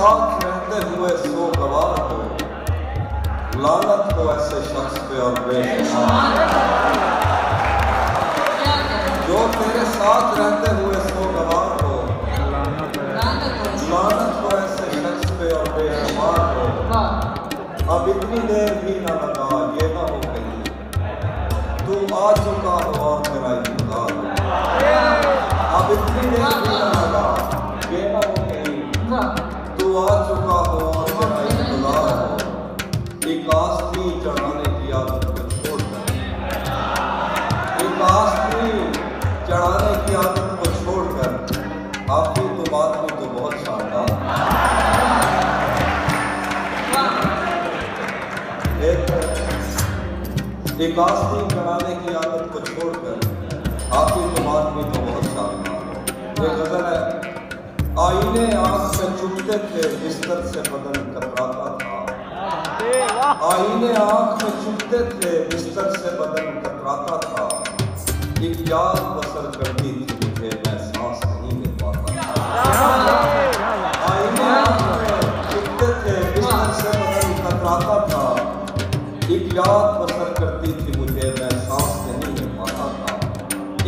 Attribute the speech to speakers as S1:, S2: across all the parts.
S1: साथ रहते हुए सो गवार हो, लानत हो ऐसे शख्स पे और बेशुमार। जो तेरे साथ रहते हुए सो गवार हो, लानत हो ऐसे शख्स पे और बेशुमार हो। अब इतनी देर भी न लगा, ये ना हो कहीं तू आ चुका हो और तेरा इंतजार हो। अब इतनी देर भी न लगा, ये ना हो कहीं तू आ चुका हो और तेरा इंतजार हो। एक आस्तीन चढ़ाने की आदत को छोड़कर, एक आस्तीन चढ़ाने की आदत को छोड़कर आपकी तो बात में तो बहुत शानदार। एक आस्तीन चढ़ाने की आदत को छोड़कर आपकी तो बात में तो बहुत शानदार। ये गजल है। आईने आँख में चुभते थे, बिस्तर से बदन कतराता था। आईने आँख में चुभते थे, बिस्तर से बदन कतराता था। एक याद बसर करती थी मुझे, मैं सांस नहीं ले पाता था। आईने आँख में चुभते थे, बिस्तर से बदन कतराता था। एक याद बसर करती थी मुझे, मैं सांस नहीं ले पाता था।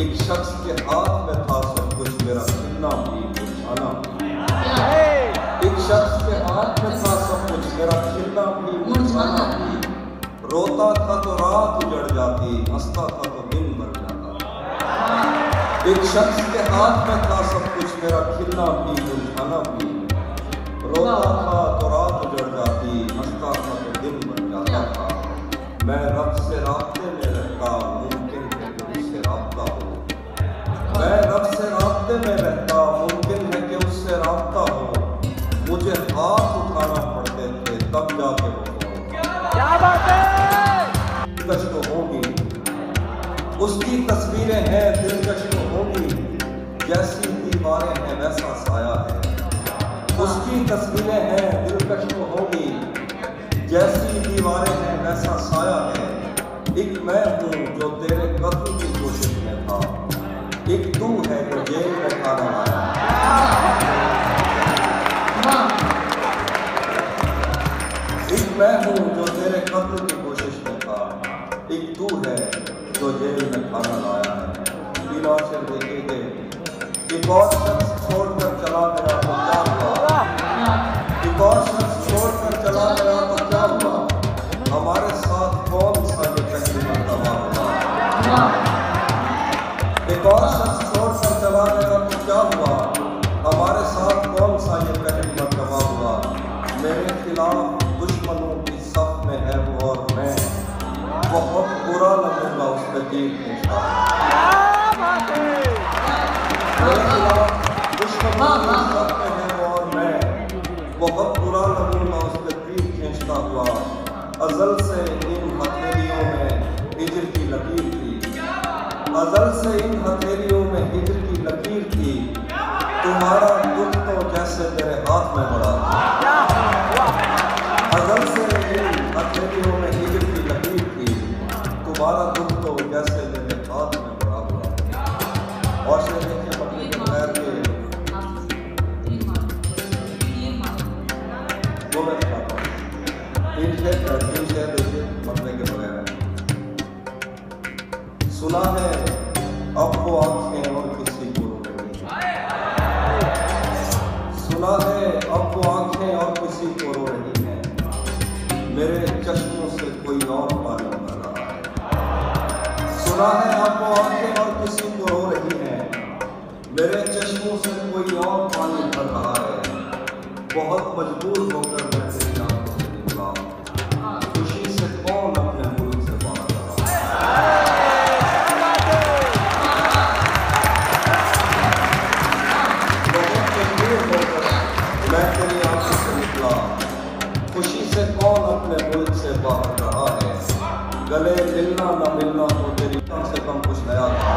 S1: एक शख्स के हाथ में था सब कुछ, मेरा खिलना भी मुरझाना भी। एक शख्स के हाथ में था सब कुछ, मेरा खिलना भी मुरझाना भी। रोता था तो रात उजड़ जाती, हंसता था तो दिन भर जाता। एक शख्स के हाथ में था सब कुछ, मेरा खिलना भी मुरझाना भी। रोता था तो रात उजड़ जाती, हंसता था तो दिन भर जाता था। मैं रब से राब्ते में रहता, मुमकिन है कि उससे राब्ता हो। मैं रब से राब्ते में रहता, मुमकिन है कि उससे राब्ता हो। मुझे हाथ उठाना पड़ते थे तब जाके वो क्या बात है। दिलकश तो होगी उसकी तस्वीरें हैं, दिलकश तो होगी जैसी दीवारें हैं वैसा साया है। उसकी तस्वीरें हैं, दिलकश तो होगी जैसी दीवारें हैं वैसा साया है। एक मैं हूँ जो तेरे कत्ल की कोशिश में था, एक तू है जो जेल में खाना आया। एक मैं हूँ जो तेरे कत्ल की कोशिश में था, एक तू है जो जेल में खाना लाया है। तीनों से देखेंगे एक और शख्स छोड़कर चला गया तो क्या हुआ। एक और शख्स छोड़कर चला गया तो क्या हुआ। हमारे साथ कौन सा ये पहली मर्तबा हुआ। एक और शख्स छोड़कर चला गया तो क्या हुआ। हमारे साथ कौन सा ये पहली मर्तबा हुआ। मेरे खिलाफ दुश्मनों की सफ में है वो और मैं बहुत बुरा लगूंगा उस पर तीर खींचता। मेरे खिलाफ दुश्मनों की सफ में है वो और मैं बहुत बुरा लगूंगा उस पर तीर खींचता हुआ। अजल से इन हथेलियों में हिजर की लकीर थी। अजल से इन हथेलियों में हिजर की लकीर थी। तुम्हारा दुख तो जैसे तेरे हाथ में पड़ा। अजल से इन हथेलियों में हिजर की लकीर थी। तुम्हारा दुख तो जैसे तेरे हाथ में पड़ा हुआ। और से देखिए मकली के पैर के वो मैं दिखाता हूँ। तीन शेर देखिए मकले के बगैर। सुना है अब वो आंखें और किसी को रो रही हैं। सुना है अब वो आंखें और किसी को रो रही हैं। मेरे चश्मों से कोई और पानी भर रहा है। सुना है अब वो आंखें और किसी को रो रही हैं। मेरे चश्मों से कोई और पानी भर रहा है। बहुत मजबूर होकर मैं तेरी आंखों से निकला। खुशी से कौन अपने मुल्क से बाहर रहा है। मैं तेरी आंखों से निकला। खुशी से कौन अपने मुल्क से बाहर रहा है। गले मिलना न मिलना तो तेरी कम से कम कुछ नया था।